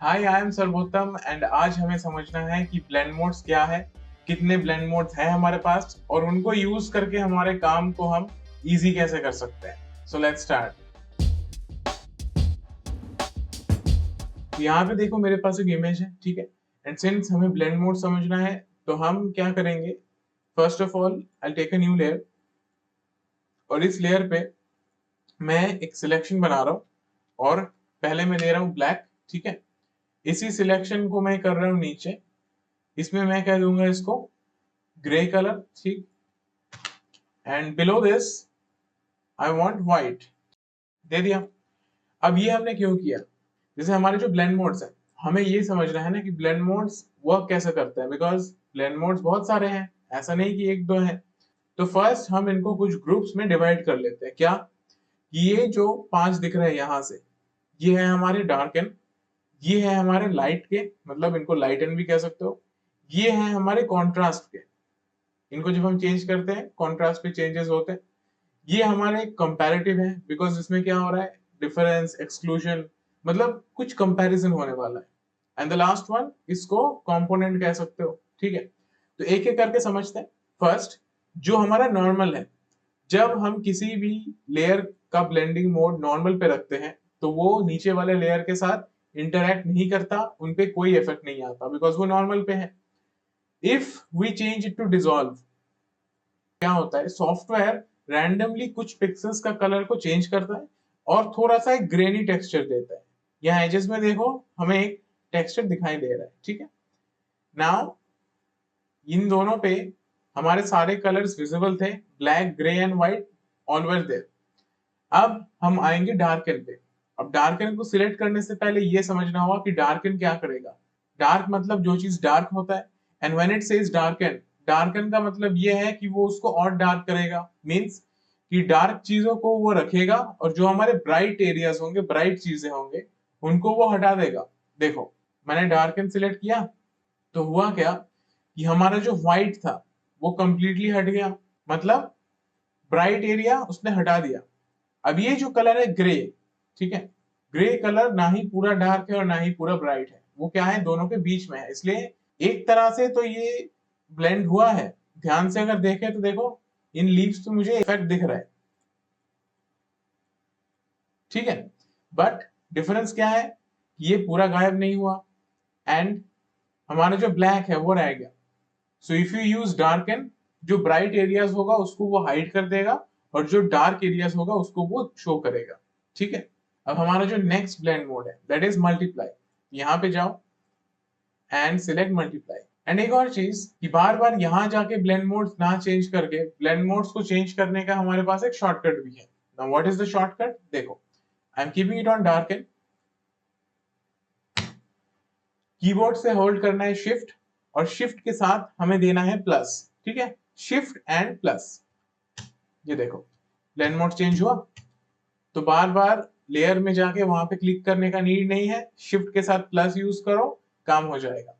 Hi, I am सर्वोत्तम and आज हमें समझना है कि ब्लेंड मोड्स क्या है, कितने ब्लेंड मोड्स हैं हमारे पास और उनको यूज करके हमारे काम को हम इजी कैसे कर सकते हैं। So let's start. यहाँ पे देखो मेरे पास एक इमेज है, ठीक है। एंड सिंस हमें ब्लेंड मोड समझना है तो हम क्या करेंगे, first of all I take a new layer और इस लेयर पे मैं एक सिलेक्शन बना रहा हूँ और पहले मैं दे रहा हूँ ब्लैक, ठीक है। इसी सिलेक्शन को मैं कर रहा हूँ नीचे, इसमें मैं कह दूंगा इसको ग्रे कलर, ठीक। And below this I want white, दे दिया। अब ये हमने क्यों किया, जैसे हमारे जो ब्लेंड मोड्स है हमें ये समझना है ना कि ब्लेंड मोड्स वर्क कैसे करते हैं, बिकॉज ब्लेंड मोड्स बहुत सारे हैं, ऐसा नहीं कि एक दो है। तो फर्स्ट हम इनको कुछ ग्रुप्स में डिवाइड कर लेते हैं। क्या, ये जो पांच दिख रहे हैं यहाँ से, ये है हमारे डार्कन, ये है हमारे लाइट के, मतलब इनको लाइटन भी कह सकते हो। ये है हमारे कॉन्ट्रास्ट के, इनको जब हम चेंज करते हैं कॉन्ट्रास्ट पे चेंजेस होते हैं। ये हमारे कंपैरेटिव है, बिकॉज इसमें क्या हो रहा है, डिफरेंस, एक्सक्लूजन, मतलब कुछ कंपैरिजन होने वाला है। एंड द लास्ट वन, इसको कंपोनेंट कह सकते हो, ठीक है। तो एक एक करके समझते हैं। फर्स्ट, जो हमारा नॉर्मल है, जब हम किसी भी लेयर का ब्लेंडिंग मोड नॉर्मल पे रखते हैं तो वो नीचे वाले लेयर के साथ इंटरैक्ट नहीं करता, उनपे कोई इफेक्ट नहीं आता, बिकॉज वो नॉर्मल पे है। If we change it to dissolve, क्या होता है, सॉफ्टवेयर रैंडमली कुछ पिक्सेल्स का कलर को चेंज करता है और थोड़ा सा एक ग्रेनी टेक्सचर देता है। यहाँ एजेस में देखो हमें एक टेक्सचर दिखाई दे रहा है, ठीक है। नाउ इन दोनों पे हमारे सारे कलर्स विजिबल थे, black, grey and white, all were there. अब हम आएंगे डार्कन पे। अब डार्कन को सिलेक्ट करने से पहले ये समझना होगा कि डार्कन क्या करेगा। डार्क मतलब जो चीज डार्क होता है, and when it says darken, darken का मतलब ये है कि वो उसको और डार्क करेगा, मींस कि डार्क चीजों को वो रखेगा और जो हमारे ब्राइट एरियाज होंगे, ब्राइट चीजें होंगे, उनको वो हटा देगा। देखो मैंने डार्कन सिलेक्ट किया तो हुआ क्या कि हमारा जो व्हाइट था वो कंप्लीटली हट गया, मतलब ब्राइट एरिया उसने हटा दिया। अब ये जो कलर है ग्रे, ठीक है, ग्रे कलर ना ही पूरा डार्क है और ना ही पूरा ब्राइट है, वो क्या है, दोनों के बीच में है। इसलिए एक तरह से तो ये ब्लेंड हुआ है। ध्यान से अगर देखें तो देखो इन लीव्स पे मुझे इफेक्ट दिख रहा है, ठीक है। बट डिफरेंस क्या है, ये पूरा गायब नहीं हुआ एंड हमारा जो ब्लैक है वो रह गया। So if you use darken, जो ब्राइट एरियाज होगा उसको वो हाइड कर देगा और जो डार्क एरियाज होगा उसको वो शो करेगा, ठीक है। अब हमारा जो नेक्स्ट ब्लेंड मोड है दैट इज मल्टीप्लाई। यहाँ पे जाओ एंड सिलेक्ट मल्टीप्लाई। एंड एक और चीज कि बार बार यहाँ जाके ब्लेंड मोड्स ना चेंज करके ब्लेंड मोड्स को चेंज करने का हमारे पास एक शॉर्टकट भी है। Now what is the shortcut, देखो I am keeping it on darken, keyboard से होल्ड करना है शिफ्ट और शिफ्ट के साथ हमें देना है प्लस, ठीक है, शिफ्ट एंड प्लस। ये देखो ब्लेंड मोड चेंज हुआ, तो बार बार लेयर में जाके वहां पे क्लिक करने का नीड नहीं है, शिफ्ट के साथ प्लस यूज करो, काम हो जाएगा।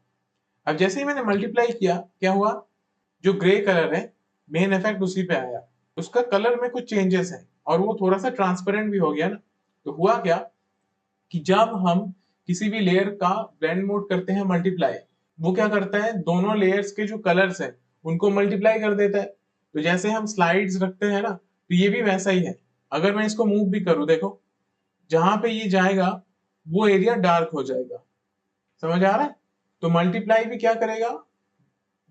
अब जैसे ही मैंने मल्टीप्लाई किया, क्या हुआ, जो ग्रे कलर है मेन इफेक्ट उसी पे आया, उसका कलर में कुछ चेंजेस है और वो थोड़ा सा ट्रांसपेरेंट भी हो गया ना। तो हुआ क्या कि जब हम किसी भी लेयर का ब्लेंड मोड करते हैं मल्टीप्लाई, वो क्या करता है, दोनों लेयर्स के जो कलर्स हैं उनको मल्टीप्लाई कर देता है। तो जैसे हम स्लाइड्स रखते हैं ना, तो ये भी वैसा ही है। अगर मैं इसको मूव भी करूं, देखो जहां पे ये जाएगा वो एरिया डार्क हो जाएगा, समझ आ रहा है। तो मल्टीप्लाई भी क्या करेगा,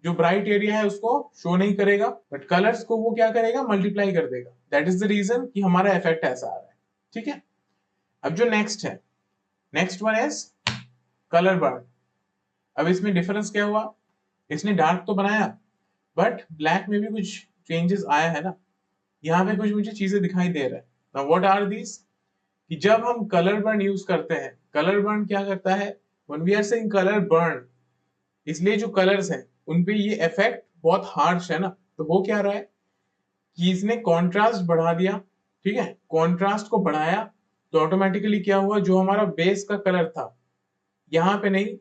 जो ब्राइट एरिया है उसको शो नहीं करेगा, बट कलर्स को वो क्या करेगा, मल्टीप्लाई कर देगा। दैट इज द रीजन कि हमारा इफेक्ट ऐसा आ रहा है, ठीक है। अब जो नेक्स्ट है, next one is colour burn. अब इसमें डिफरेंस क्या हुआ, इसने डार्क तो बनाया बट ब्लैक में भी कुछ चेंजेस आया है ना। यहाँ पे कुछ मुझे चीजें दिखाई दे रहा है। नाउ व्हाट आर दीज, कि जब हम कलर बर्न यूज करते हैं, कलर बर्न क्या करता है, when we are saying colour burn, इसलिए जो कलर्स हैं उनपे ये इफेक्ट बहुत हार्श है ना। तो वो क्या रहा है कि इसने कॉन्ट्रास्ट बढ़ा दिया, ठीक है, कॉन्ट्रास्ट को बढ़ाया तो ऑटोमेटिकली क्या हुआ, जो हमारा बेस का कलर था यहाँ पे नहीं,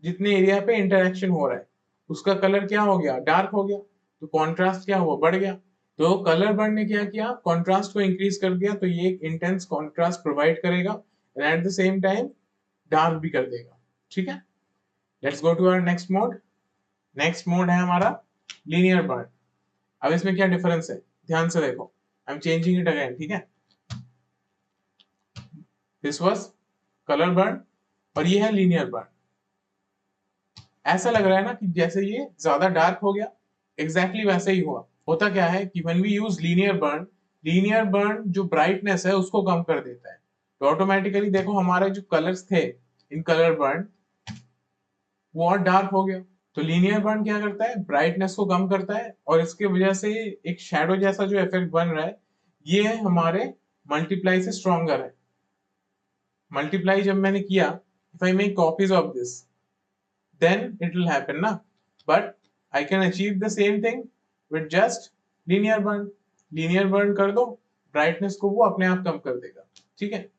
जितने एरिया पे इंटरेक्शन हो रहा है उसका कलर क्या हो गया, डार्क हो गया। तो कॉन्ट्रास्ट क्या हुआ, बढ़ गया। तो कलर बर्न ने क्या किया, कॉन्ट्रास्ट को इंक्रीज कर दिया, तो ये एक इंटेंस कॉन्ट्रास्ट प्रोवाइड करेगा and at the same time dark भी कर देगा, ठीक है। Let's go to our next mode. Next mode है हमारा लीनियर बर्न। अब इसमें क्या डिफरेंस है, ध्यान से देखो। I am changing it again, ठीक है। दिस वाज कलर बर्न और ये है लीनियर बर्न। ऐसा लग रहा है ना कि जैसे ये ज्यादा डार्क हो गया, एग्जैक्टली वैसे ही हुआ। होता क्या है कि when we use linear burn जो ब्राइटनेस है उसको कम कर देता है। तो ऑटोमेटिकली देखो हमारे जो कलर्स थे इन कलर बर्न वो और डार्क हो गया। तो लीनियर बर्न क्या करता है, ब्राइटनेस को कम करता है और इसके वजह से एक शैडो जैसा जो इफेक्ट बन रहा है ये हमारे मल्टीप्लाई से स्ट्रॉन्गर है। मल्टीप्लाई जब मैंने किया, if I make copies of this then it will happen na, but I can achieve the same thing with just linear burn कर दो, brightness को वो अपने आप कम कर देगा, ठीक है।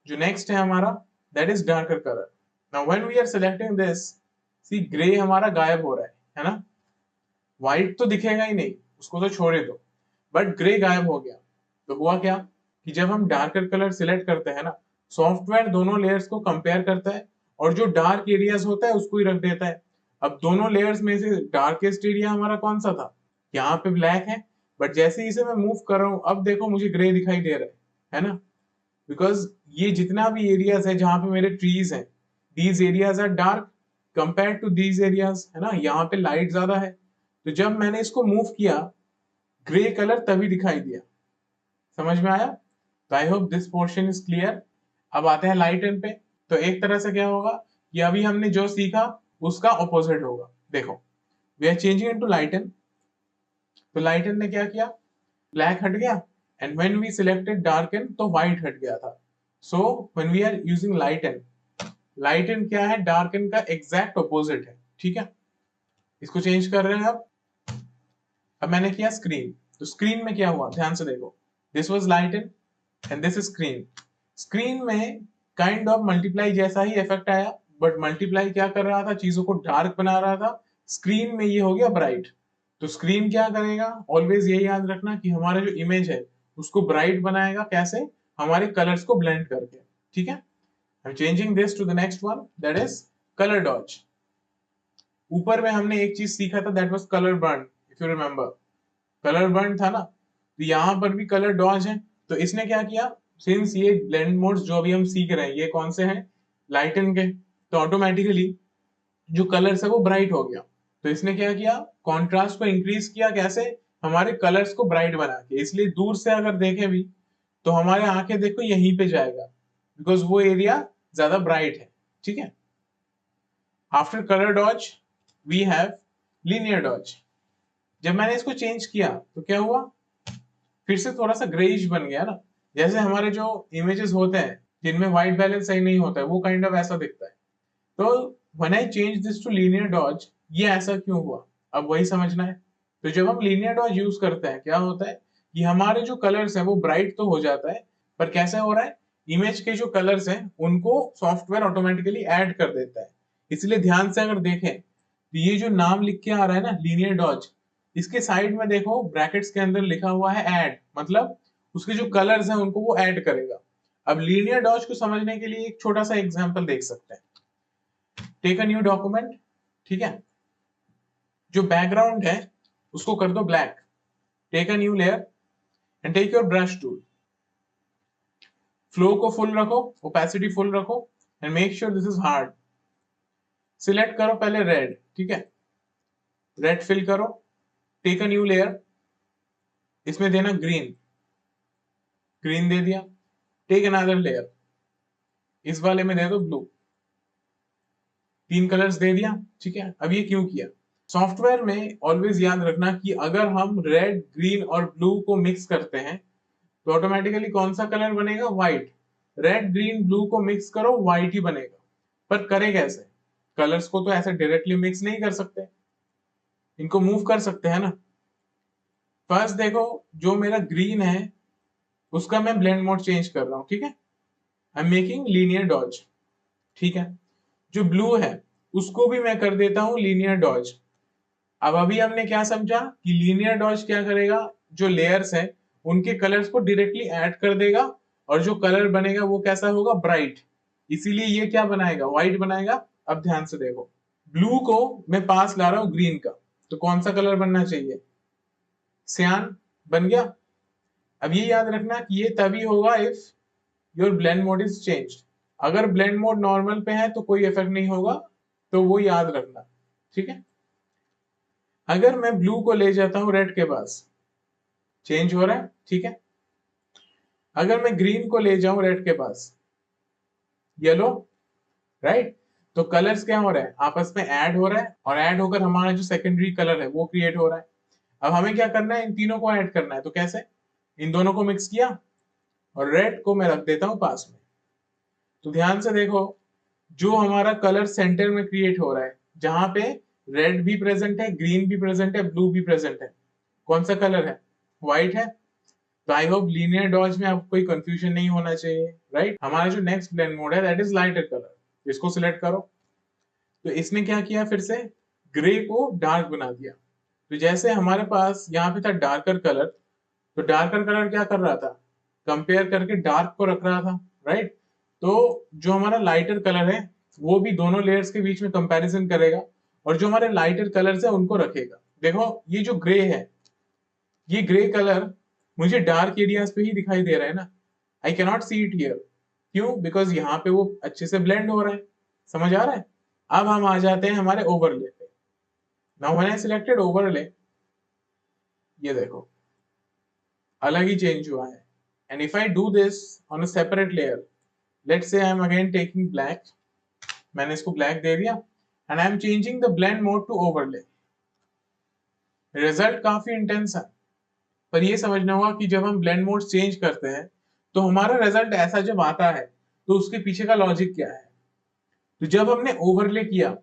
जो next है हमारा that is darker color। now when we are selecting this, see gray हमारा गायब हो रहा है ना, white तो दिखेगा ही नहीं, उसको तो छोड़े दो, but gray गायब हो गया। तो हुआ क्या कि जब हम डार्कर कलर सिलेक्ट करते हैं ना, सॉफ्टवेयर दोनों लेयर्स को कंपेयर करता है और जो डार्क एरियाज होता है उसको ही रख देता है। अब दोनों लेयर्स में से डार्केस्ट एरिया हमारा कौन सा था, यहाँ पे ब्लैक है, बट जैसे ही इसे मैं मूव कर रहा हूँ अब देखो मुझे ग्रे दिखाई दे रहा है ना, बिकॉज ये जितना भी एरियाज है जहां पे मेरे ट्रीज हैं, these areas are dark compare to these areas, है ना, यहाँ पे लाइट ज्यादा है। तो जब मैंने इसको मूव किया ग्रे कलर तभी दिखाई दिया। समझ में आया? तो I hope this portion is clear. अब आते हैं लाइटन पे। तो एक तरह से क्या होगा कि अभी हमने जो सीखा उसका ऑपोजिट होगा। देखो we are changing into lighten. तो लाइटन ने क्या किया, ब्लैक हट गया and when we selected darken तो व्हाइट हट गया था। So when we are using lighten, lighten क्या है, डार्कन का एग्जैक्ट ऑपोजिट है, ठीक है। इसको चेंज कर रहे हैं अब मैंने किया स्क्रीन। तो स्क्रीन में क्या हुआ ध्यान से देखो, this was lighten and this is screen. Screen में काइंड ऑफ मल्टीप्लाई जैसा ही इफेक्ट आया, बट मल्टीप्लाई क्या कर रहा था, चीजों को डार्क बना रहा था। स्क्रीन में ये हो गया ब्राइट। तो स्क्रीन क्या करेगा, ऑलवेज ये याद रखना कि हमारा जो इमेज है उसको ब्राइट बनाएगा, कैसे, हमारे कलर्स को ब्लेंड करके, ठीक है। I am changing this to the next one, that is colour dodge. ऊपर में हमने एक चीज सीखा था, that was colour burn, if you remember. Colour burn था ना, तो यहाँ पर भी कलर डॉज है। तो इसने क्या किया, सिंस ये ब्लेंड मोड्स जो अभी हम सीख रहे हैं ये कौन से हैं, लाइटन के, तो ऑटोमेटिकली जो कलर्स है वो ब्राइट हो गया। तो इसने क्या किया, कॉन्ट्रास्ट को इंक्रीज किया, कैसे, हमारे कलर्स को ब्राइट बना के। इसलिए दूर से अगर देखें भी तो हमारे आंखें देखो यहीं पे जाएगा, बिकॉज वो एरिया ज्यादा ब्राइट है, ठीक है। After colour dodge we have linear dodge. जब मैंने इसको चेंज किया तो क्या हुआ, फिर से थोड़ा सा ग्रेइश बन गया ना, जैसे हमारे जो इमेजेस होते हैं जिनमें व्हाइट बैलेंस सही नहीं होता है वो काइंड ऑफ ऐसा दिखता है। तो when I change this to linear dodge, ये ऐसा क्यों हुआ, अब वही समझना है। तो जब हम लीनियर डॉज यूज करते हैं क्या होता है कि हमारे जो कलर्स हैं वो ब्राइट तो हो जाता है, पर कैसे हो रहा है, इमेज के जो कलर्स हैं उनको सॉफ्टवेयर ऑटोमेटिकली ऐड कर देता है। इसलिए ध्यान से अगर देखें तो ये जो नाम लिख के आ रहा है ना लीनियर डॉज, इसके साइड में देखो ब्रैकेट्स के अंदर लिखा हुआ है ऐड, मतलब उसके जो कलर्स हैं उनको वो ऐड करेगा। अब लीनियर डॉज को समझने के लिए एक छोटा सा एग्जांपल देख सकते हैं। टेक अ न्यू डॉक्यूमेंट, ठीक है, जो बैकग्राउंड है उसको कर दो black. Take a new layer and take your brush tool. Flow को फुल रखो, ओपेसिटी फुल रखो and make sure this is hard. Select करो पहले रेड, ठीक है, रेड फिल करो। टेक अ न्यू लेयर, इसमें देना ग्रीन, ग्रीन दे दिया। टेक अनदर लेयर, इस वाले में दे दो ब्लू, 3 कलर्स दे दिया, ठीक है। अब ये क्यों किया, सॉफ्टवेयर में ऑलवेज याद रखना कि अगर हम रेड ग्रीन और ब्लू को मिक्स करते हैं तो ऑटोमेटिकली कौन सा कलर बनेगा, व्हाइट। रेड ग्रीन ब्लू को मिक्स करो व्हाइट ही बनेगा, पर करें कैसे, कलर्स को तो ऐसे डायरेक्टली मिक्स नहीं कर सकते, इनको मूव कर सकते हैं ना। फर्स्ट देखो जो मेरा ग्रीन है उसका मैं ब्लेंड मोड चेंज कर रहा हूं, ठीक है, I am making linear dodge, ठीक है। जो ब्लू है उसको भी मैं कर देता हूं लीनियर डॉज। अब अभी हमने क्या समझा कि लीनियर डॉज क्या करेगा, जो लेयर्स है उनके कलर्स को डायरेक्टली ऐड कर देगा और जो कलर बनेगा वो कैसा होगा, ब्राइट। इसीलिए ये क्या बनाएगा, व्हाइट बनाएगा। अब ध्यान से देखो, ब्लू को मैं पास ला रहा हूं ग्रीन का, तो कौन सा कलर बनना चाहिए, सियान बन गया। अब ये याद रखना कि ये तभी होगा if your blend mode is changed. अगर ब्लेंड मोड नॉर्मल पे है तो कोई इफेक्ट नहीं होगा, तो वो याद रखना, ठीक है। अगर मैं ब्लू को ले जाता हूं रेड के पास, चेंज हो रहा है, ठीक है। अगर मैं ग्रीन को ले जाऊं रेड के पास, येलो, राइट। तो कलर्स क्या हो रहा है, आपस में ऐड हो रहा है, और ऐड होकर हमारा जो सेकेंडरी कलर है वो क्रिएट हो रहा है। अब हमें क्या करना है, इन तीनों को ऐड करना है। तो कैसे, इन दोनों को मिक्स किया और रेड को मैं रख देता हूं पास में। तो ध्यान से देखो, जो हमारा कलर सेंटर में क्रिएट हो रहा है, जहां पे रेड भी प्रेजेंट है, ग्रीन भी प्रेजेंट है, ब्लू भी प्रेजेंट है, कौन सा कलर है, व्हाइट है। तो आई होप लीनियर डॉज में आपको कोई कंफ्यूजन नहीं होना चाहिए, राइट। हमारा जो नेक्स्ट ब्लेंड मोड है दैट इज लाइटर कलर, इसको सिलेक्ट करो। तो इसने क्या किया, फिर से ग्रे को डार्क बना दिया। तो जैसे हमारे पास यहाँ पे था डार्कर कलर, तो डार्कर कलर क्या कर रहा था, कंपेयर करके डार्क को रख रहा था, राइट। तो जो हमारा लाइटर कलर है वो भी दोनों लेयर्स के बीच में कंपैरिजन करेगा, और जो हमारे लाइटर कलर्स है उनको रखेगा। देखो ये जो ग्रे है, ये ग्रे कलर मुझे डार्क एरियाज पे ही दिखाई दे रहा है ना, I cannot see it here. क्यों, बिकॉज यहाँ पे वो अच्छे से ब्लेंड हो रहा है, समझ आ रहा है। अब हम आ जाते हैं हमारे ओवरले पे। Now when I selected overlay, ये देखो अलग ही चेंज हुआ है। And if I do this on a separate layer, let's say I am again taking black, मैंने इसको ब्लैक दे दिया, and I am changing the blend mode to overlay. Result काफी इंटेंस है, पर ये समझना होगा कि जब हम ब्लेंड मोड चेंज करते हैं तो हमारा रिजल्ट ऐसा जब आता है तो उसके पीछे का लॉजिक क्या है। तो जब हमने ओवरले किया,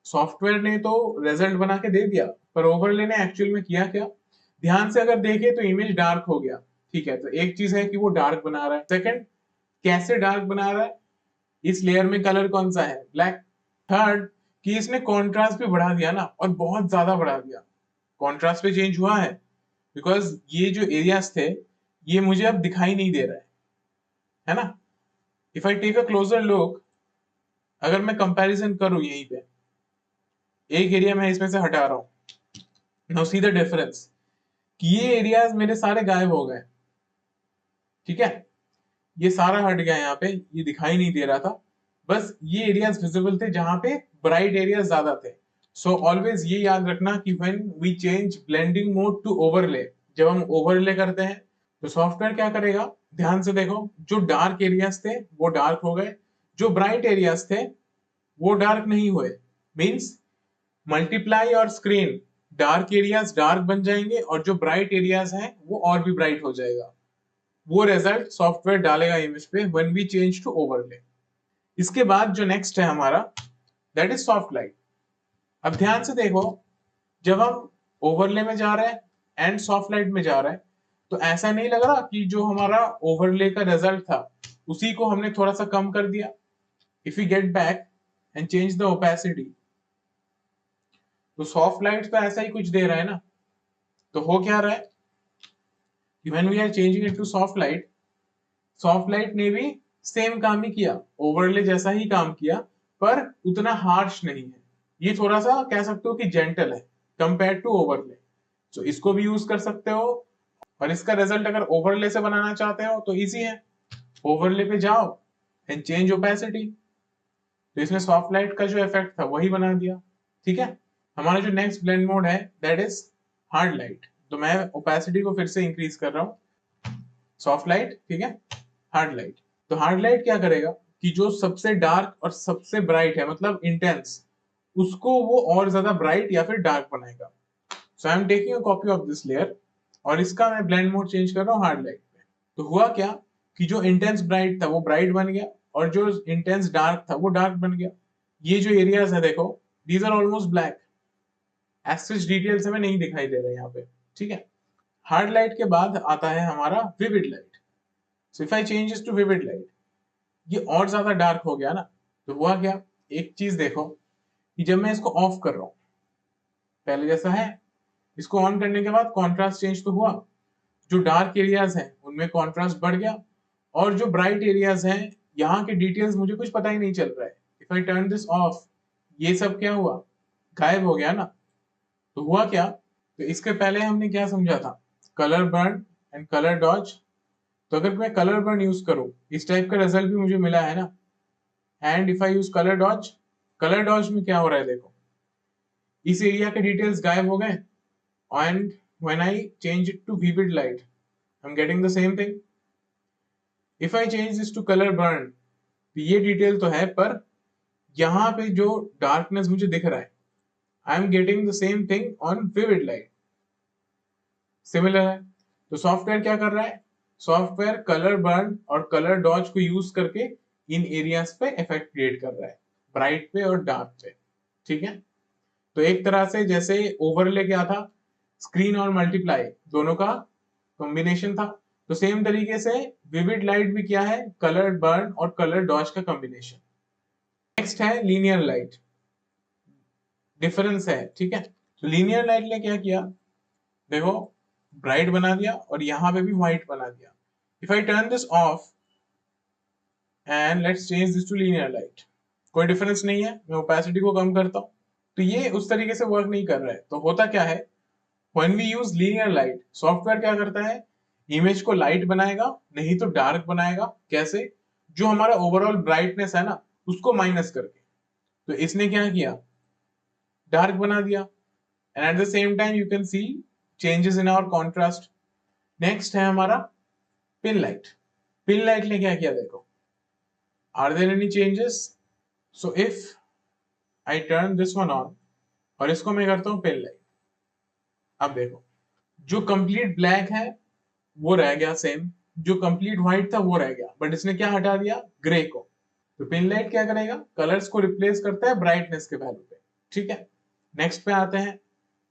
सॉफ्टवेयर ने तो रिजल्ट बना के दे दिया, पर ओवरले ने एक्चुअल में किया क्या, ध्यान से अगर देखें तो इमेज डार्क हो गया, ठीक है। तो एक चीज है कि वो डार्क बना रहा है, सेकंड कैसे डार्क बना रहा है, इस लेयर में कलर कौन सा है, ब्लैक। थर्ड कि इसने कॉन्ट्रास्ट भी बढ़ा दिया ना, और बहुत ज्यादा बढ़ा दिया। कॉन्ट्रास्ट पे चेंज हुआ है बिकॉज ये जो एरियाज थे ये मुझे अब दिखाई नहीं दे रहा है ना। If I take a closer look, अगर मैं कंपैरिजन करूं यहीं पे, एक एरिया मैं इसमें से हटा रहा हूं, नाउ सी द डिफरेंस, कि ये एरियाज मेरे सारे गायब हो गए, ठीक है। ये सारा हट गया, यहाँ पे ये दिखाई नहीं दे रहा था, बस ये एरियाज विजिबल थे जहां पे ब्राइट एरियाज ज्यादा थे। सो ऑलवेज ये याद रखना कि when we change blending mode to overlay, जब हम ओवरले करते हैं तो सॉफ्टवेयर क्या करेगा, ध्यान से देखो, जो डार्क एरियाज थे वो डार्क हो गए, जो ब्राइट एरियाज थे वो डार्क नहीं हुए। मींस मल्टीप्लाई और स्क्रीन, डार्क एरियाज डार्क बन जाएंगे और जो ब्राइट एरियाज हैं वो और भी ब्राइट हो जाएगा। वो रिजल्ट सॉफ्टवेयर डालेगा इमेज पे when we change to overlay. इसके बाद जो नेक्स्ट है हमारा दैट इज सॉफ्ट लाइट। अब ध्यान से देखो, जब हम ओवरले में जा रहे हैं एंड सॉफ्ट लाइट में जा रहे हैं, तो ऐसा नहीं लग रहा कि जो हमारा ओवरले का रिजल्ट था उसी को हमने थोड़ा सा कम कर दिया। If you get back and change the opacity, तो सॉफ्ट लाइट तो ऐसा ही कुछ दे रहा है ना। तो हो क्या रहा है, when we are changing it to soft light, soft light ने भी सेम काम ही किया, ओवरले जैसा ही काम किया, पर उतना हार्श नहीं है। ये थोड़ा सा कह सकते हो कि जेंटल है कंपेयर टू ओवरले। तो इसको भी यूज कर सकते हो, और इसका रिजल्ट अगर ओवरले से बनाना चाहते हो तो इजी है, ओवरले पे जाओ एंड चेंज ओपेसिटी। तो इसने सॉफ्ट लाइट का जो इफेक्ट था वही बना दिया, ठीक है। हमारा जो नेक्स्ट ब्लेंड मोड है दैट इज हार्ड लाइट। तो मैं ओपेसिटी को फिर से इंक्रीज कर रहा हूँ, सॉफ्ट लाइट, ठीक है, हार्ड लाइट। तो हार्ड लाइट क्या करेगा कि जो सबसे डार्क और सबसे ब्राइट है, मतलब इंटेंस, उसको वो और ज्यादा ब्राइट या फिर डार्क बनाएगा। So I am taking a copy of this layer, और इसका मैं ब्लेंड मोड चेंज कर रहा हूँ हार्ड लाइट पे। तो हुआ क्या कि जो इंटेंस ब्राइट था वो ब्राइट बन गया, और जो इंटेंस डार्क था वो डार्क बन गया। ये जो एरियाज है देखो, these are almost black, as details हमें नहीं दिखाई दे रहे यहाँ पे, ठीक है। हार्ड लाइट के बाद आता है हमारा vivid light. So if I change this to vivid light, ये और ज्यादा डार्क हो गया ना। तो हुआ क्या, एक चीज देखो कि जब मैं इसको ऑफ कर रहा हूं, पहले जैसा है, इसको ऑन करने के बाद कॉन्ट्रास्ट चेंज तो हुआ, जो डार्क एरियाज हैं उनमें कॉन्ट्रास्ट बढ़ गया, और जो ब्राइट एरियाज हैं यहाँ के डिटेल्स मुझे कुछ पता ही नहीं चल रहा है। If I turn this of, ये सब क्या हुआ, गायब हो गया ना। तो हुआ क्या, तो इसके पहले हमने क्या समझा था, colour burn and colour dodge. तो अगर मैं कलर बर्न यूज करूं, इस टाइप का रिजल्ट भी मुझे मिला है ना। And if I use colour dodge में क्या हो रहा है देखो, इस एरिया के डिटेल्स गायब हो गए, and when I change it to vivid light I am getting the same thing. If I change this to colour burn, तो ये डिटेल तो है, पर यहाँ पे जो डार्कनेस मुझे दिख रहा है, I am getting the same thing on vivid light, similar है। तो सॉफ्टवेयर क्या कर रहा है, सॉफ्टवेयर कलर बर्न और कलर डॉज को यूज करके इन एरियाज पे इफेक्ट क्रिएट कर रहा है, ब्राइट पे और डार्क पे, ठीक है। तो एक तरह से जैसे ओवरले क्या था, स्क्रीन और मल्टीप्लाई दोनों का कॉम्बिनेशन था, तो सेम तरीके से विविड लाइट भी क्या है, कलर बर्न और कलर डॉज का कॉम्बिनेशन। नेक्स्ट है लीनियर लाइट, डिफरेंस है, ठीक है। तो लीनियर लाइट ने क्या किया, देखो ब्राइट बना दिया और यहां पे भी व्हाइट बना दिया। If I turn this off and let's change this to linear light, कोई डिफरेंस नहीं है, मैं ओपेसिटी को कम करता हूं, तो ये उस तरीके से वर्क नहीं कर रहा है। तो होता क्या है, when we use linear light, software क्या करता है, इमेज को लाइट बनाएगा, नहीं तो डार्क बनाएगा। कैसे, जो हमारा ओवरऑल ब्राइटनेस है ना, उसको माइनस करके। तो इसने क्या किया, डार्क बना दिया, and at the same time you can see changes in our contrast. Next है हमारा पिन लाइट। पिन लाइट ने क्या किया देखो, are there any changes, so if I turn this one on और इसको मैं करता हूं पिन लाइट, अब देखो जो कंप्लीट ब्लैक है वो रह गया सेम, जो कंप्लीट व्हाइट था वो रह गया, बट इसने क्या हटा दिया, ग्रे को। तो पिन लाइट क्या करेगा, कलर्स को रिप्लेस करता है ब्राइटनेस के वैल्यू पे, ठीक है। नेक्स्ट पे आते हैं,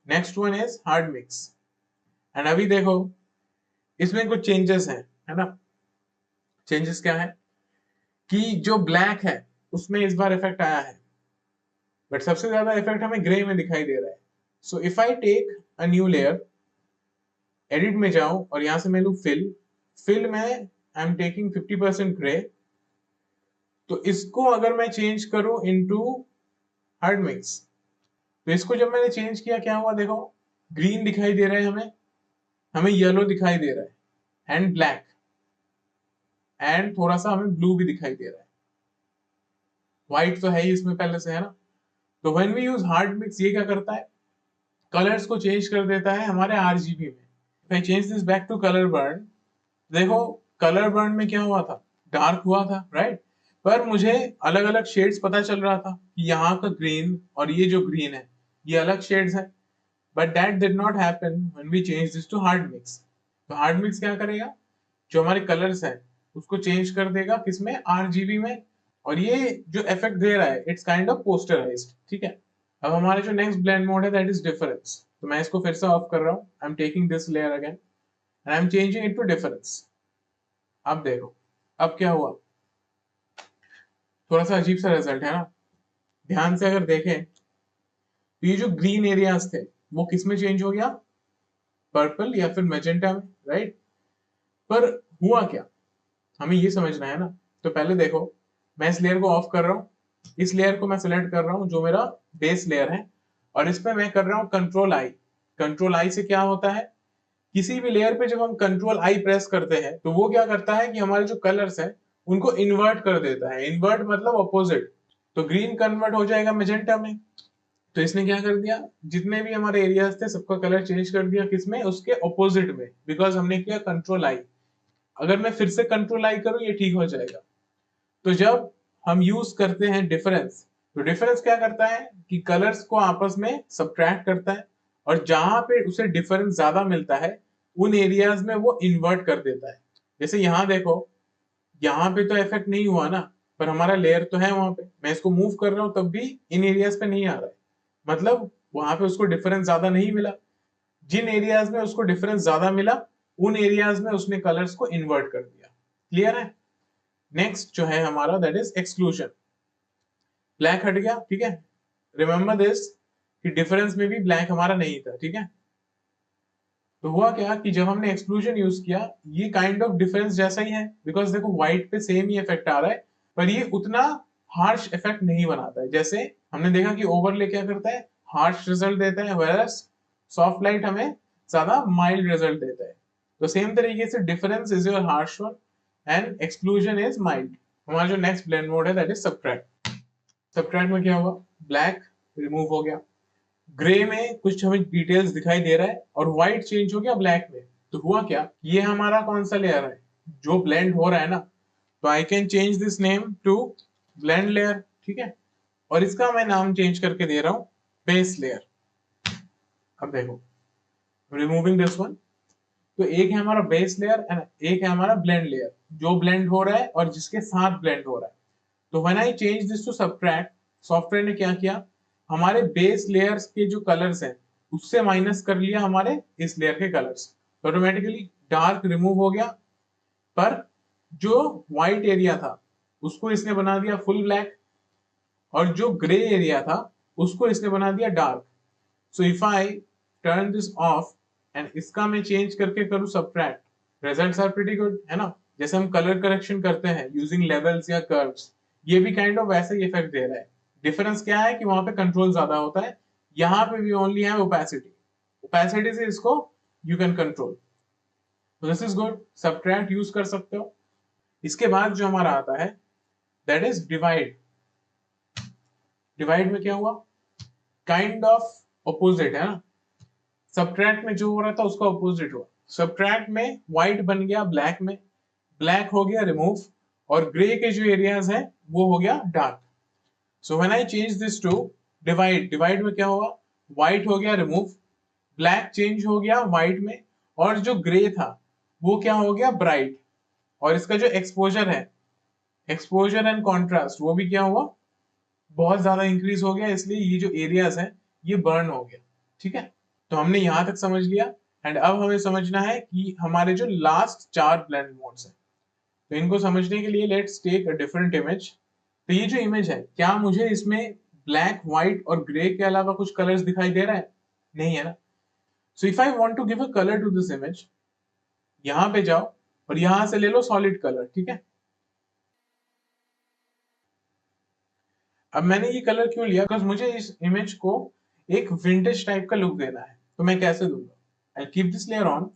next one is hard mix. And अभी देखो इसमें कुछ चेंजेस हैं, है ना। चेंजेस क्या है कि जो ब्लैक है उसमें इस बार इफेक्ट आया है, बट सबसे ज्यादा इफेक्ट हमें ग्रे में दिखाई दे रहा है। So if I take a new layer, edit में जाऊं और यहां से मैं लू फिल में आई एम टेकिंग 50% ग्रे, तो इसको अगर मैं चेंज करूं इनटू हार्ड मिक्स, तो इसको जब मैंने चेंज किया क्या हुआ देखो, ग्रीन दिखाई दे रहा है हमें, हमें येलो दिखाई दे रहा है, एंड ब्लैक, एंड थोड़ा सा हमें ब्लू भी दिखाई दे रहा है। व्हाइट तो है ही इसमें पहले से, है ना। तो when we use hard mix, ये क्या करता है, कलर्स को चेंज कर देता है हमारे आरजीबी में। If I change this back to colour burn, देखो कलर बर्न में क्या हुआ था, डार्क हुआ था, राइट। पर मुझे अलग अलग शेड्स पता चल रहा था कि यहाँ का ग्रीन और ये जो ग्रीन है ये अलग शेड्स है, but that did not happen when we change this to hard mix. तो हार्ड मिक्स क्या करेगा, जो हमारे कलर्स हैं उसको चेंज कर देगा किसमें, आरजीबी में। और ये जो इफेक्ट दे रहा है इट्स काइंड ऑफ पोस्टराइज्ड, ठीक है। अब हमारे जो नेक्स्ट ब्लेंड मोड है दैट इज डिफरेंस। तो मैं इसको फिर से ऑफ कर रहा हूँ, I am taking this layer again and I am changing it to difference. अब देखो अब क्या हुआ, थोड़ा सा अजीब सा रिजल्ट है ना। ध्यान से अगर देखें तो ये जो ग्रीन एरियाज थे वो किस में चेंज हो गया, पर्पल या फिर मैजेंटा में, राइट। पर हुआ क्या, हमें ये समझना है ना। तो पहले देखो मैं इस लेयर को ऑफ कर रहा हूँ, इस लेयर को मैं सिलेक्ट कर रहा हूँ जो मेरा बेस लेयर है, और इस पे मैं कर रहा हूँ कंट्रोल आई। कंट्रोल आई से क्या होता है, किसी भी लेयर पे जब हम कंट्रोल आई प्रेस करते हैं तो वो क्या करता है कि हमारे जो कलर्स हैं उनको इन्वर्ट कर देता है। इन्वर्ट मतलब अपोजिट, तो ग्रीन कन्वर्ट हो जाएगा मैजेंटा में। तो इसने क्या कर दिया, जितने भी हमारे एरियाज थे सबका कलर चेंज कर दिया, किसमें, उसके ऑपोजिट में, बिकॉज हमने किया कंट्रोल आई। अगर मैं फिर से कंट्रोल आई करूं ये ठीक हो जाएगा। तो जब हम यूज करते हैं डिफरेंस, तो डिफरेंस क्या करता है कि कलर्स को आपस में सब्ट्रैक्ट करता है, और जहां पे उसे डिफरेंस ज्यादा मिलता है उन एरियाज में वो इन्वर्ट कर देता है। जैसे यहाँ देखो, यहाँ पे तो इफेक्ट नहीं हुआ ना, पर हमारा लेयर तो है वहां पे, मैं इसको मूव कर रहा हूं तब भी इन एरियाज पे नहीं आ रहा है, मतलब वहां पे उसको डिफरेंस ज्यादा नहीं मिला। जिन एरियाज में उसको डिफरेंस ज्यादा मिला उन एरियाज में उसने कलर्स को इन्वर्ट कर दिया। क्लियर है। नेक्स्ट जो है हमारा दैट इज एक्सक्लूजन। ब्लैक हट गया, ठीक है। रिमेंबर दिस कि डिफरेंस में भी ब्लैक हमारा नहीं था, ठीक है। तो हुआ क्या कि जब हमने एक्सक्लूजन यूज किया, ये काइंड ऑफ डिफरेंस जैसा ही है, बिकॉज देखो व्हाइट पे सेम ही इफेक्ट आ रहा है, पर ये उतना हार्श इफेक्ट नहीं बनाता है। जैसे हमने देखा कि ओवरले क्या करता है, हार्श रिजल्ट देता है, whereas सॉफ्ट लाइट हमें ज्यादा माइल्ड रिजल्ट देता है। तो सेम तरीके से difference is your harsh one and exclusion is mild. हमारा जो नेक्स्ट ब्लेंड मोड है दैट इज सबट्रैक्ट। सबट्रैक्ट में क्या हुआ, ब्लैक रिमूव हो गया, ग्रे में कुछ हमें डिटेल्स दिखाई दे रहा है और व्हाइट चेंज हो गया ब्लैक में। तो हुआ क्या, ये हमारा कौन सा लेयर है जो ब्लेंड हो रहा है ना, तो I can change this name to blend layer, ठीक है, और इसका मैं नाम चेंज करके दे रहा हूं बेस लेयर। अब देखो रिमूविंग दिस वन, तो एक है हमारा बेस लेयर एंड एक है हमारा ब्लेंड लेयर जो ब्लेंड हो रहा है और जिसके साथ ब्लेंड हो रहा है। तो when I change this to subtract, software ने क्या किया, हमारे बेस लेयर्स के जो कलर्स हैं उससे माइनस कर लिया हमारे इस लेयर के कलर्स, तो ऑटोमेटिकली डार्क रिमूव हो गया। पर जो व्हाइट एरिया था उसको इसने बना दिया फुल ब्लैक, और जो ग्रे एरिया था उसको इसने बना दिया dark. So if I turn this off and इसका मैं चेंज करके करूं subtract, results are pretty good, है ना। जैसे हम कलर करेक्शन करते हैं यूजिंग लेवल्स या कर्व्स, ये भी काइंड ऑफ वैसे ही इफेक्ट दे रहा है। डिफरेंस क्या है कि वहां पे कंट्रोल ज्यादा होता है, यहाँ पे भी ओनली है ओपेसिटी, ओपेसिटी से इसको यू कैन कंट्रोल। तो this is good, subtract use कर सकते हो। इसके बाद जो हमारा आता है दैट इज डिवाइड। डिवाइड में क्या हुआ, काइंड ऑफ ऑपोजिट है ना, सबट्रैक्ट में जो हो रहा था उसका ऑपोजिट हुआ। सबट्रैक्ट में व्हाइट बन गया ब्लैक में, ब्लैक हो गया रिमूव, और ग्रे के जो एरियाज है वो हो गया dark. So when I change this to divide, divide में क्या हुआ, व्हाइट हो गया रिमूव, ब्लैक चेंज हो गया व्हाइट में, और जो ग्रे था वो क्या हो गया ब्राइट, और इसका जो एक्सपोजर है, एक्सपोजर एंड कॉन्ट्रास्ट वो भी क्या हुआ, बहुत ज्यादा इंक्रीज हो गया, इसलिए ये जो एरियाज है ये बर्न हो गया। ठीक है, तो हमने यहां तक समझ लिया। एंड अब हमें समझना है कि हमारे जो लास्ट 4 ब्लेंड मोड्स हैं, तो इनको समझने के लिए let's take a different image. तो ये जो इमेज है, क्या मुझे इसमें ब्लैक, व्हाइट और ग्रे के अलावा कुछ कलर्स दिखाई दे रहा है, नहीं है ना। So if I want to give a colour to this image, यहां पे जाओ और यहां से ले लो सॉलिड कलर, ठीक है। अब मैंने ये कलर क्यों लिया, बिकॉज मुझे इस इमेज को एक विंटेज टाइप का लुक देना है। तो मैं कैसे दूंगा, I keep this layer on,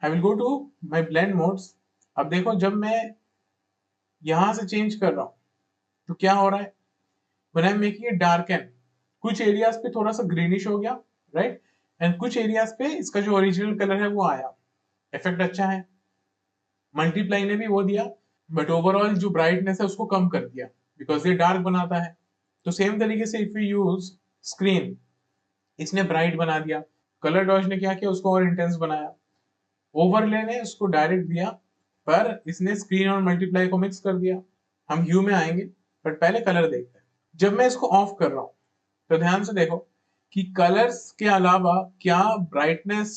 I will go to my blend modes. अब देखो जब मैं यहां से चेंज कर रहा हूं तो क्या हो रहा है, when I am making it darken, कुछ एरियाज पे थोड़ा सा ग्रीनिश हो गया, राइट, एंड कुछ एरियाज पे इसका जो ओरिजिनल कलर है वो आया। इफेक्ट अच्छा है, मल्टीप्लाई ने भी वो दिया, बट ओवरऑल जो ब्राइटनेस है उसको कम कर दिया बिकॉज ये डार्क बनाता है। तो सेम तरीके से इफ यू यूज स्क्रीन, इसने ब्राइट बना दिया, कलर डॉज ने क्या किया, उसको और इंटेंस बनाया, ओवरले ने उसको डायरेक्ट दिया, पर इसने स्क्रीन और मल्टीप्लाई को मिक्स कर दिया। हम ह्यू में आएंगे, बट पहले कलर देखते हैं। जब मैं इसको ऑफ कर रहा हूं तो ध्यान से देखो कि कलर्स के अलावा क्या ब्राइटनेस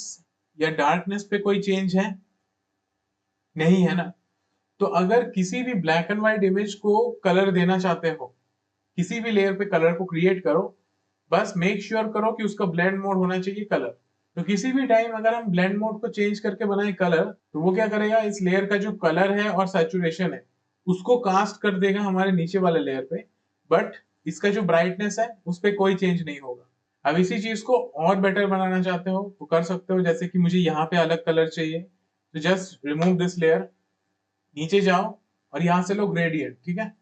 या डार्कनेस पे कोई चेंज है, नहीं है ना। तो अगर किसी भी ब्लैक एंड व्हाइट इमेज को कलर देना चाहते हो, किसी भी लेयर पे कलर को क्रिएट करो, बस मेक श्योर करो कि उसका ब्लेंड मोड होना चाहिए कलर। तो किसी भी टाइम अगर हम ब्लेंड मोड को चेंज करके बनाए कलर, तो वो क्या करेगा, इस लेयर का जो कलर है और सैचुरेशन है उसको कास्ट कर देगा हमारे नीचे वाले लेयर पे, बट इसका जो ब्राइटनेस है उस पर कोई चेंज नहीं होगा। अब इसी चीज को और बेटर बनाना चाहते हो तो कर सकते हो, जैसे कि मुझे यहाँ पे अलग कलर चाहिए, तो जस्ट रिमूव दिस लेयर, नीचे जाओ और यहां से लो ग्रेडियंट, ठीक है।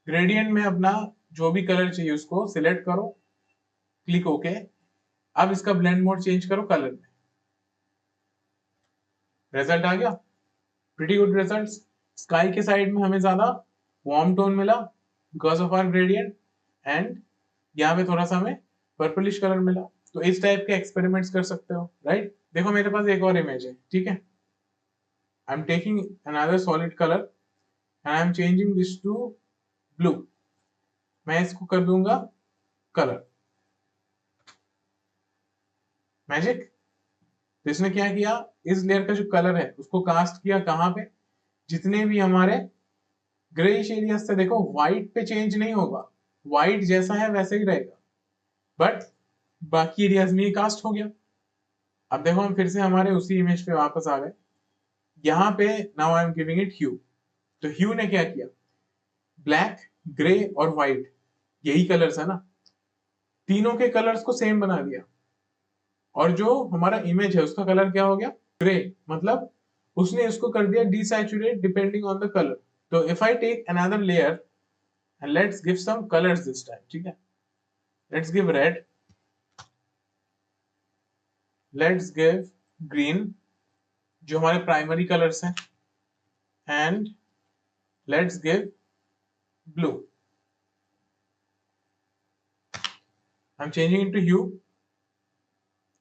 ग्रेडियंट में अपना जो भी कलर चाहिए उसको सिलेक्ट करो, क्लिक ओके। अब इसका ब्लेंड मोड चेंज करो कलर में, रिजल्ट आ गया, प्रीटी गुड रिजल्ट्स। स्काई के साइड में हमें ज्यादा वार्म टोन मिला because of our gradient, and यहाँ पे थोड़ा सा हमें पर्पलिश कलर मिला। तो इस टाइप के एक्सपेरिमेंट्स कर सकते हो, राइट। देखो मेरे पास एक और इमेज है, ठीक है, I am taking another solid colour and I am changing this to blue. मैं इसको कर दूंगा कलर मैजिक। तो इसने क्या किया, इस लेयर का जो कलर है उसको कास्ट किया कहां पे, जितने भी हमारे ग्रेइश एरियाज थे, देखो व्हाइट पे चेंज नहीं होगा, व्हाइट जैसा है वैसे ही रहेगा, बट बाकी एरियाज में कास्ट हो गया। अब देखो हम फिर से हमारे उसी इमेज पे वापस आ गए, यहाँ पे now I am giving it hue, तो ह्यू ने क्या किया, ब्लैक, ग्रे और व्हाइट, यही कलर्स है ना, तीनों के कलर्स को सेम बना दिया। और जो हमारा इमेज है उसका कलर क्या हो गया, ग्रे, मतलब उसने इसको कर दिया desaturate depending on the colour. तो if I take another layer and let's give some colours this time, ठीक है, let's give red, let's give green, जो हमारे प्राइमरी कलर्स हैं, and let's give blue. I am changing into hue.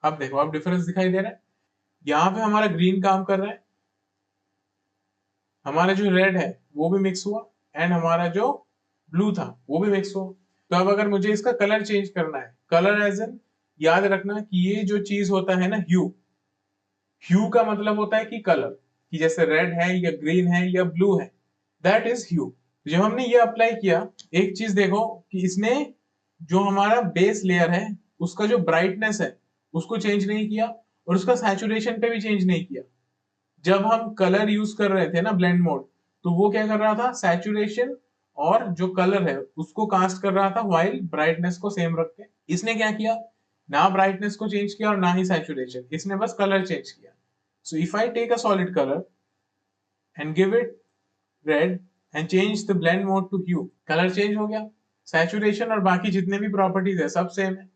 अब देखो, अब difference दिखाई दे रहा है, यहां पे हमारा ग्रीन काम कर रहा है, हमारा जो रेड है वो भी मिक्स हुआ, एंड हमारा जो ब्लू था वो भी मिक्स हुआ। तो अब अगर मुझे इसका कलर चेंज करना है, कलर एज एन, याद रखना कि ये जो चीज होता है ना ह्यू, ह्यू का मतलब होता है कि कलर, कि जैसे रेड है या ग्रीन है या ब्लू है, दैट इज ह्यू। जब हमने ये अप्लाई किया, एक चीज देखो कि इसने जो हमारा बेस लेयर है उसका जो ब्राइटनेस है उसको चेंज नहीं किया, और उसका सैचुरेशन पे भी चेंज नहीं किया। जब हम कलर यूज कर रहे थे ना ब्लेंड मोड, तो वो क्या कर रहा था, सैचुरेशन और जो कलर है उसको कास्ट कर रहा था, व्हाइल ब्राइटनेस को सेम रख के। इसने क्या किया, ना ब्राइटनेस को चेंज किया और ना ही सैचुरेशन, इसने बस कलर चेंज किया। So if I take a solid colour and give it red and change the blend mode to hue, colour change हो गया, सैचुरेशन और बाकी जितने भी प्रॉपर्टीज है सब सेम है।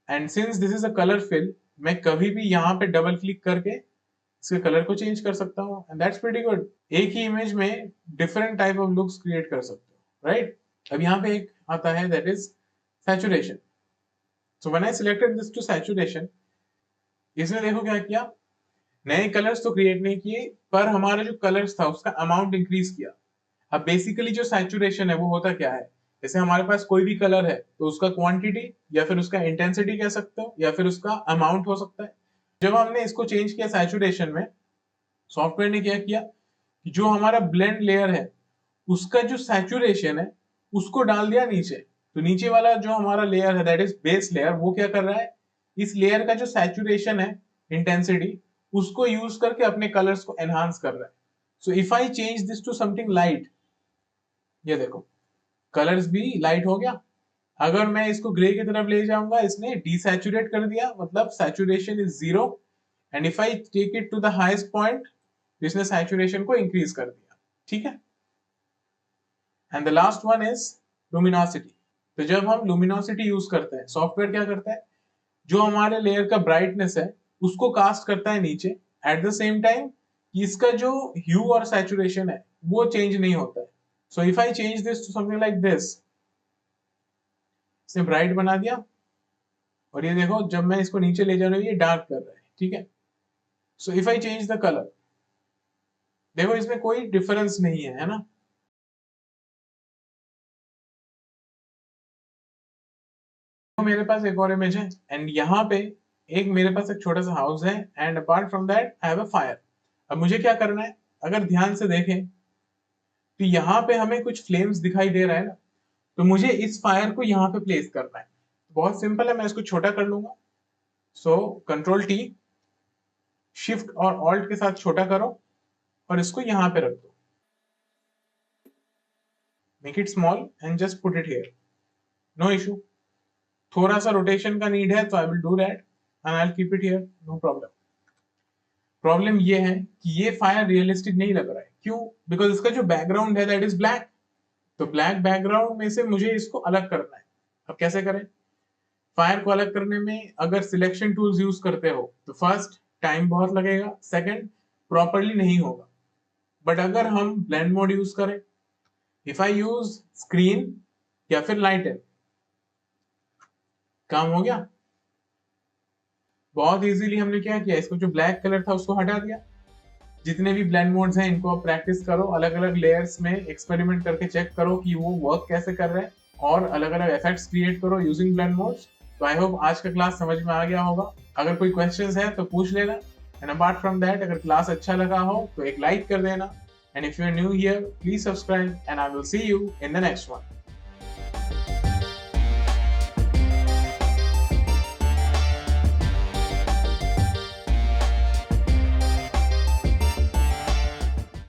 And since this is a colour fill, मैं कभी भी यहाँ पे डबल क्लिक करके इसके कलर को चेंज कर सकता हूँ, एंड दैट्स प्रीटी गुड। एक ही इमेज में different type of looks create कर सकते हो, राइट। अब यहाँ पे एक आता है that is saturation. So when I selected this to saturation, इसने देखो क्या किया, नए कलर्स तो क्रिएट नहीं किए, पर हमारा जो कलर्स था उसका अमाउंट इंक्रीज किया। अब बेसिकली जो सैचुरेशन है वो होता क्या है, जैसे हमारे पास कोई भी कलर है तो उसका क्वांटिटी या फिर उसका इंटेंसिटी कह सकते हो, या फिर उसका अमाउंट हो सकता है। जब हमने इसको चेंज किया सैचुरेशन में, सॉफ्टवेयर ने क्या किया कि जो हमारा ब्लेंड लेयर है उसका जो सैचुरेशन है उसको डाल दिया नीचे। तो नीचे वाला जो हमारा लेयर है दैट इज बेस लेयर, वो क्या कर रहा है, इस लेयर का जो सैचुरेशन है, इंटेंसिटी, उसको यूज करके अपने कलर्स को एनहांस कर रहा है। So if I change this to something light, ये देखो कलर्स भी लाइट हो गया। अगर मैं इसको ग्रे की तरफ ले जाऊंगा, इसने डिसैचुरेट कर दिया, मतलब saturation is 0, and if I take it to the highest point, इसने सैचुरेशन को इंक्रीज कर दिया, ठीक है। And the last one is luminosity. तो जब हम लुमिनोसिटी यूज करते हैं, सॉफ्टवेयर क्या करता है, जो हमारे लेयर का ब्राइटनेस है उसको कास्ट करता है नीचे, एट द सेम टाइम इसका जो ह्यू और सैचुरेशन है वो चेंज नहीं होता है। So if I change this to something like this, इसने ब्राइट बना दिया, और ये देखो जब मैं इसको नीचे ले जा रहा हूँ ये डार्क कर रहा है, ठीक है। So if I change the colour, देखो इसमें कोई डिफरेंस नहीं है ना। तो मेरे पास एक और इमेज है, एंड यहाँ पे एक मेरे पास एक छोटा सा हाउस है, and apart from that I have a fire. अब मुझे क्या करना है, अगर ध्यान से देखें तो यहाँ पे हमें कुछ फ्लेम्स दिखाई दे रहा है ना, तो मुझे इस फायर को यहाँ पे प्लेस करना है। बहुत सिंपल है, मैं इसको छोटा कर लूंगा। सो कंट्रोल टी, शिफ्ट और ऑल्ट के साथ छोटा करो और इसको यहाँ पे रख दो, make it small and just put it here, no issue. थोड़ा सा रोटेशन का नीड है तो I will do that and I will keep it here, no problem. Problem ये है कि ये फायर रियलिस्टिक नहीं लग रहा है, क्यों, बिकॉज इसका जो बैकग्राउंड है दैट इज ब्लैक। तो ब्लैक बैकग्राउंड में से मुझे इसको अलग करना है। अब कैसे करें, फायर को अलग करने में अगर सिलेक्शन टूल्स यूज करते हो तो फर्स्ट टाइम बहुत लगेगा, सेकंड प्रॉपरली नहीं होगा। बट अगर हम ब्लेंड मोड यूज करें, इफ आई यूज स्क्रीन या फिर लाइटन, काम हो गया। बहुत इजीली हमने क्या किया, इसको जो ब्लैक कलर था उसको हटा दिया। जितने भी ब्लेंड मोड्स हैं इनको आप प्रैक्टिस करो, अलग अलग लेयर्स में एक्सपेरिमेंट करके चेक करो कि वो वर्क कैसे कर रहे हैं, और अलग अलग इफेक्ट्स क्रिएट करो यूजिंग ब्लेंड मोड्स। तो आई होप आज का क्लास समझ में आ गया होगा। अगर कोई क्वेश्चंस है तो पूछ लेना, एंड अपार्ट फ्रॉम दैट अगर क्लास अच्छा लगा हो तो एक लाइक कर देना, and if you are new here please subscribe, and I will see you in the next one.